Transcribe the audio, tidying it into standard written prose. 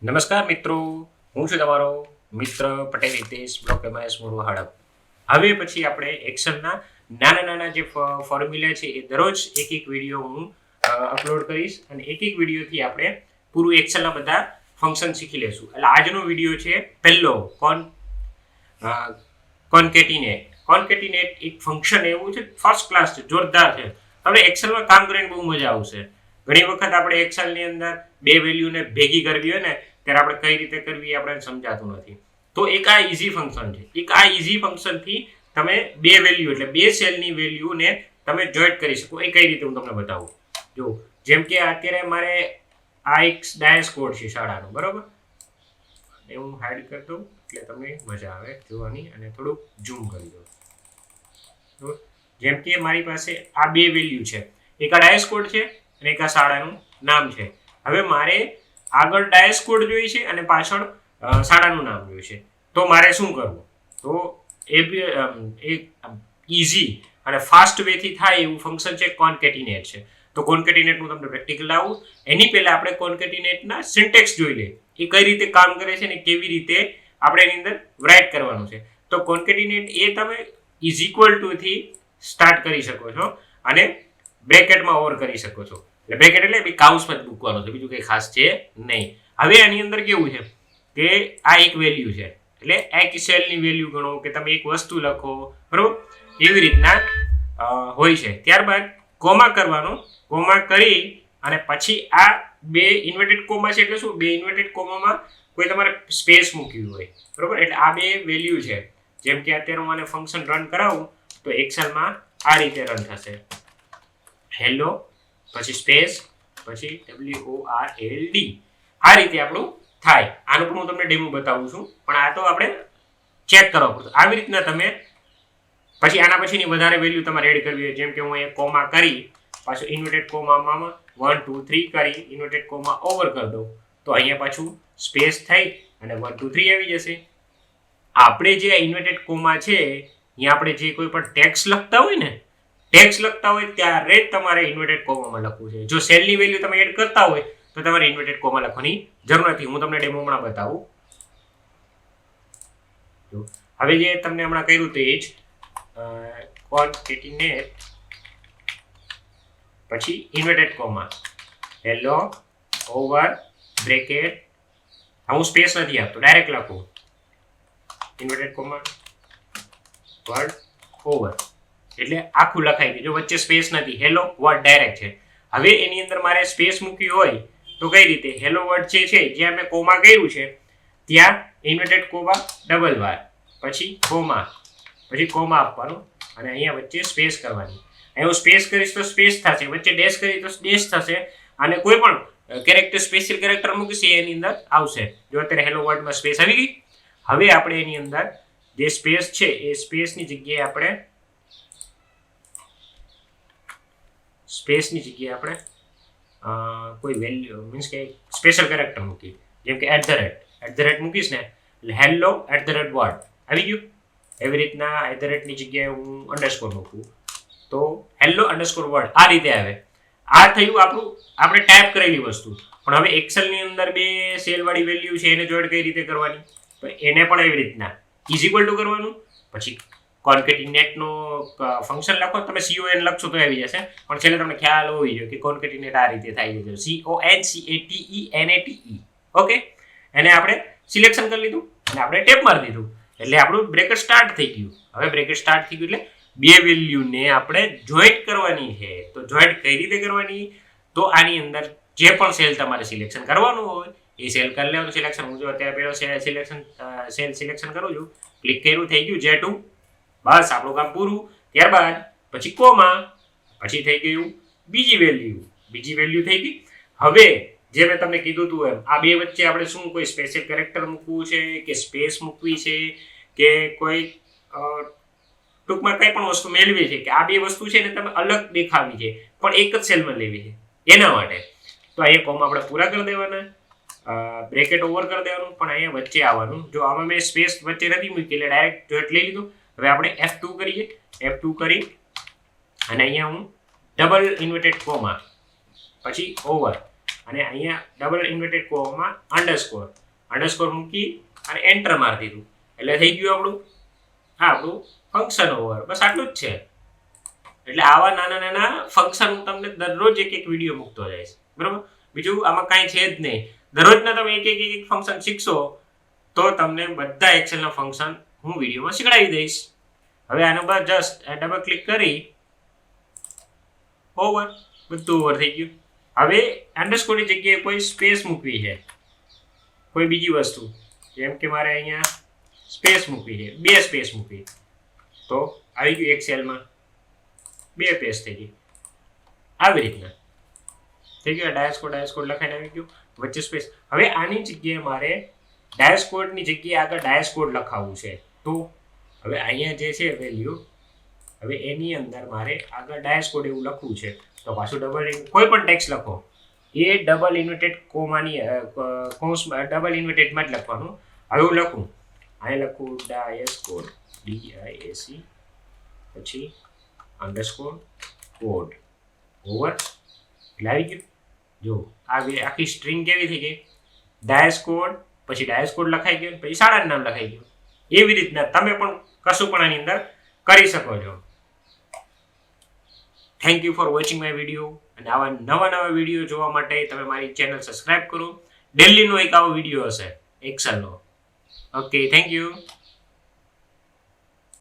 નમસ્કાર મિત્રો, હું છું તમારો મિત્ર પટેલ હિતેશ બ્લોક એમઆઈએસ મોરવા હડપ. હવે પછી આપણે એક્સેલના નાના નાના જે ફોર્મ્યુલા છે એ દરરોજ એક એક વિડીયો હું અપલોડ કરીશ અને એક એક વિડીયોથી આપણે પૂરું એક્સેલના બધા ફંક્શન શીખી લેશું. એટલે આજનો વિડીયો છે પહેલો કોન્કેટિનેટ. કોન્કેટિનેટ એક ફંક્શન એવું છે, ફર્સ્ટ ક્લાસ છે, જોરદાર છે. તમને એક્સેલમાં કામ કરીને બહુ મજા આવશે. ઘણી વખત આપણે એક્સેલની અંદર બે વેલ્યુને ભેગી કરવી હોય ને ત્યારે આપણે કઈ રીતે કરવી એ આપણે સમજાતું નથી. તો એક આ ઈઝી ફંક્શન છે. એક આ ઈઝી ફંક્શનથી તમે બે વેલ્યુ એટલે બે સેલની વેલ્યુને તમે જોઈન્ટ કરી શકો. એ કઈ રીતે હું તમને બતાવું. જો જેમ કે અત્યારે મારે આ એક ડાયસ કોડ છે શાળાનો, બરોબર? એ હું હાઈડ કરી દઉં એટલે તમને મજા આવે જોવાની અને થોડુંક ઝૂમ કરી દઉં. જેમ કે મારી પાસે આ બે વેલ્યુ છે, એક આ ડાયસ કોડ છે અને એક આ શાળાનું નામ છે. હવે મારે આગળ ડાયસ કોડ જોઈએ છે અને પાછળ શાળાનું નામ જોઈએ છે. તો મારે શું કરવું? તો એક ઈઝી અને ફાસ્ટ વેથી થાય એવું ફંક્શન છે કોન્કેટિનેટ છે. તો કોન્કેટિનેટનું તમને પ્રેક્ટિકલ આવું. એની પહેલા આપણે કોન્કેટિનેટના સિન્ટેક્સ જોઈ લઈએ. એ કઈ રીતે કામ કરે છે ને કેવી રીતે આપણે એની અંદર રાઇટ કરવાનું છે. તો કોન્કેટિનેટ એ તમે ઇઝ ઇક્વલ ટુ થી સ્ટાર્ટ કરી શકો છો અને બ્રેકેટમાં ઓવર કરી શકો છો. એટલે બ્રેકેટ એટલે કાઉન્સમાં જ મૂકવાનો છે, બીજું કંઈ ખાસ છે નહીં. હવે આની અંદર કેવું છે કે આ એક વેલ્યુ છે એટલે એક સેલની વેલ્યુ ગણો કે તમે એક વસ્તુ લખો, બરોબર? એવી રીતના હોય છે. ત્યારબાદ કોમા કરવાનો. કોમા કરી અને પછી આ બે ઇન્વર્ટેડ કોમા છે એટલે શું? બે ઇન્વર્ટેડ કોમામાં કોઈ તમારે સ્પેસ મૂકવી હોય, બરોબર? એટલે આ બે વેલ્યુ છે. જેમ કે અત્યારે હું આને ફંક્શન રન કરાવું તો એક્સેલમાં આ રીતે રન થશે. હેલો પછી સ્પેસ પછી WORLD આ રીતે આપણું થાય. આનું પણ હું તમને ડેમો બતાવું છું, પણ આ તો આપણે ચેક કરવા પડશે. આવી રીતના તમે પછી આના પછીની વધારે વેલ્યુ તમારે એડ કરવી હોય. જેમ કે હું એક કોમા કરી પાછું ઇન્વર્ટેડ કોમામાં 1 2 3 કરી ઇન્વર્ટેડ કોમા ઓવર કરી દઉં તો અહીંયા પાછું સ્પેસ થઈ અને 1 2 3 આવી જશે. આપણે જે ઇન્વર્ટેડ કોમા છે અહીંયા આપણે જે કોઈ પણ ટેક્સ લખતા હોય ને, ટેક્સ લખતા હોય ત્યારે જ તમારે ઇન્વર્ટેડ કોમામાં લખવું છે. જો સેલની વેલ્યુ તમે એડ કરતા હોય તો તમારે ઇન્વર્ટેડ કોમા લખવાની જરૂર નથી. હું તમને ડેમો હમણાં બતાવું. હવે જે તમને હમણાં કર્યું તે જ કોન્કેટિનેટ પછી inverted comma hello over bracket. હું સ્પેસ નથી આપતો, ડાયરેક્ટ લખું ઇન્વર્ટેડ કોમા વર્ડ ઓવર એટલે આખું લખાઈ ગયું. જો વચ્ચે સ્પેસ નથી, હેલો વર્ડ ડાયરેક્ટ છે. હવે એની અંદર મારે સ્પેસ મૂકવી હોય તો કઈ રીતે? હેલો વર્ડ જે છે જ્યાં મેં કોમા કર્યું છે ત્યાં ઇન્વર્ટેડ કોમા ડબલ વાર પછી કોમા આપવાનું અને અહીંયા વચ્ચે સ્પેસ કરવાની. અહીં હું સ્પેસ કરીશ તો સ્પેસ થશે, વચ્ચે ડેશ કરીશ તો ડેશ થશે અને કોઈ પણ કેરેક્ટર સ્પેશિયલ કેરેક્ટર મૂકીશ એની અંદર આવશે. જો અત્યારે હેલો વર્ડમાં સ્પેસ આવી ગઈ. હવે આપણે એની અંદર જે સ્પેસ છે એ સ્પેસની જગ્યાએ આપણે કોઈ વેલ્યુ મીન્સ કે સ્પેશિયલ કેરેક્ટર મૂકી. જેમ કે એટ ધ રેટ મૂકીશ ને એટલે હેલો @ વર્ડ આવી ગયું. એવી રીતના @ ની જગ્યાએ હું અંડરસ્કોર મૂકું તો હેલો _ વર્ડ આ રીતે આવે. આ થયું આપણું આપણે ટાઈપ કરેલી વસ્તુ. પણ હવે એક્સેલની અંદર બે સેલવાળી વેલ્યુ છે એને જોઈન્ટ કઈ રીતે કરવાની? તો એને પણ એવી રીતના ઇઝ ઇક્વલ ટુ કરવાનું. પછી કોન્કેટિનેટનો ફંક્શન લખો, તમે CON લખશો તો આવી જશે, પણ છેલ્લે તમને ખ્યાલ હોવી જોઈએ કે કોન્કેટિનેટ આ રીતે થાય છે. CONCATENATE. ઓકે, એને આપણે સિલેક્શન કરી લીધું અને આપણે ટેપ મારી દીધું એટલે આપણું બ્રેકેટ સ્ટાર્ટ થઈ ગયું. હવે બ્રેકેટ સ્ટાર્ટ થઈ ગયું એટલે બે વેલ્યુને આપણે જોઈન્ટ કરવાની છે. તો જોઈન્ટ કઈ રીતે કરવાની? તો આની અંદર જે પણ સેલ તમારે સિલેક્શન કરવાનું હોય એ સેલ કરી લેવાનું સિલેક્શન. હું જો અત્યારે પેલો સેલ સિલેક્શન કરું છું, ક્લિક કર્યું, થઈ ગયું J2. બસ આપણું કામ પૂરું. ત્યારબાદ પછી કોમા પછી થઈ ગયું બીજી વેલ્યુ થઈ ગઈ. હવે જે મેં તમને કીધું હતું એમ આ બે વચ્ચે આપણે શું કોઈ સ્પેશિયલ કેરેક્ટર મૂકવું છે કે સ્પેસ મૂકવી છે કે કોઈ ટૂંકમાં કઈ પણ વસ્તુ મેળવી છે કે આ બે વસ્તુ છે ને તમે અલગ દેખાવી છે પણ એક જ સેલમાં લેવી છે એના માટે. તો અહીંયા કોમા આપણે પૂરા કરી દેવાના, બ્રેકેટ ઓવર કરી દેવાનું, પણ અહીંયા વચ્ચે આવવાનું. જો આમાં મેં સ્પેસ વચ્ચે નથી મૂકી એટલે ડાયરેક્ટ જોઈન્ટ લઈ લીધું. હવે આપણે F2 કરીએ. F2 કરી અને અહીંયા હું ડબલ ઇન્વર્ટેડ કોમા પછી ઓવર અને અહીંયા ડબલ ઇન્વર્ટેડ કોમાં અંડરસ્કોર મૂકી અને એન્ટર મારી દીધું એટલે થઈ ગયું આપણું ફંક્શન ઓવર. બસ આટલું જ છે. એટલે આવા નાના નાના ફંક્શન હું તમને દરરોજ એક વિડીયો મૂકતો જઈશ, બરોબર. બીજું આમાં કાંઈ છે જ નહીં. દરરોજના તમે એક ફંક્શન શીખશો તો તમને બધા એક્સેલના ફંક્શન હું વિડીયોમાં શીખડાવી દઈશ. હવે આના પર જસ્ટ ડબલ ક્લિક કરી ઓવર, બધું ઓવર થઈ ગયું. હવે અંડરસ્કોરની જગ્યાએ કોઈ સ્પેસ મૂકવી છે, કોઈ બીજી વસ્તુ, જેમ કે મારે અહીંયા સ્પેસ મૂકવી છે, 2 સ્પેસ મૂકવી, તો આવી ગયું એક્સેલમાં 2 પેજ થઈ ગઈ. આવી રીતના થઈ ગયું. ડાયસ્કોડ લખાઈને આવી ગયું, વચ્ચે સ્પેસ. હવે આની જગ્યાએ મારે ડાયસ્કોડની જગ્યાએ આગળ ડાયસ્કોડ લખાવવું છે, તો હવે અહીંયા જે છે વેલ્યુ, હવે એની અંદર મારે આગળ ડાયસ્કોડ એવું લખવું છે, તો પાછું કોઈ પણ ટેક્સ્ટ લખો એ ડબલ ઇન્વર્ટેડ કોમાની કૌંસમાં ડબલ ઇન્વર્ટેડમાં જ લખવાનું. હવે હું લખું, અહીં લખું ડાયસ્કોડ DIAC પછી અંડરસ્કોર કોડ ઓવર, એટલે આવી ગયું. જો આ આખી સ્ટ્રિંગ કેવી થઈ ગઈ, ડાયસ્કોડ પછી ડાયસ્કોડ લખાઈ ગયું, પછી શાળાનું નામ લખાઈ ગયું. એવી રીતના તમે પણ કશું પણ આની અંદર કરી શકો છો. Thank you for watching my video. અને આવા નવા વિડીયો જોવા માટે તમે મારી ચેનલ સબસ્ક્રાઇબ કરો. ડેલીનો એક આવો વિડીયો હશે એક્સેલનો. Okay, thank you.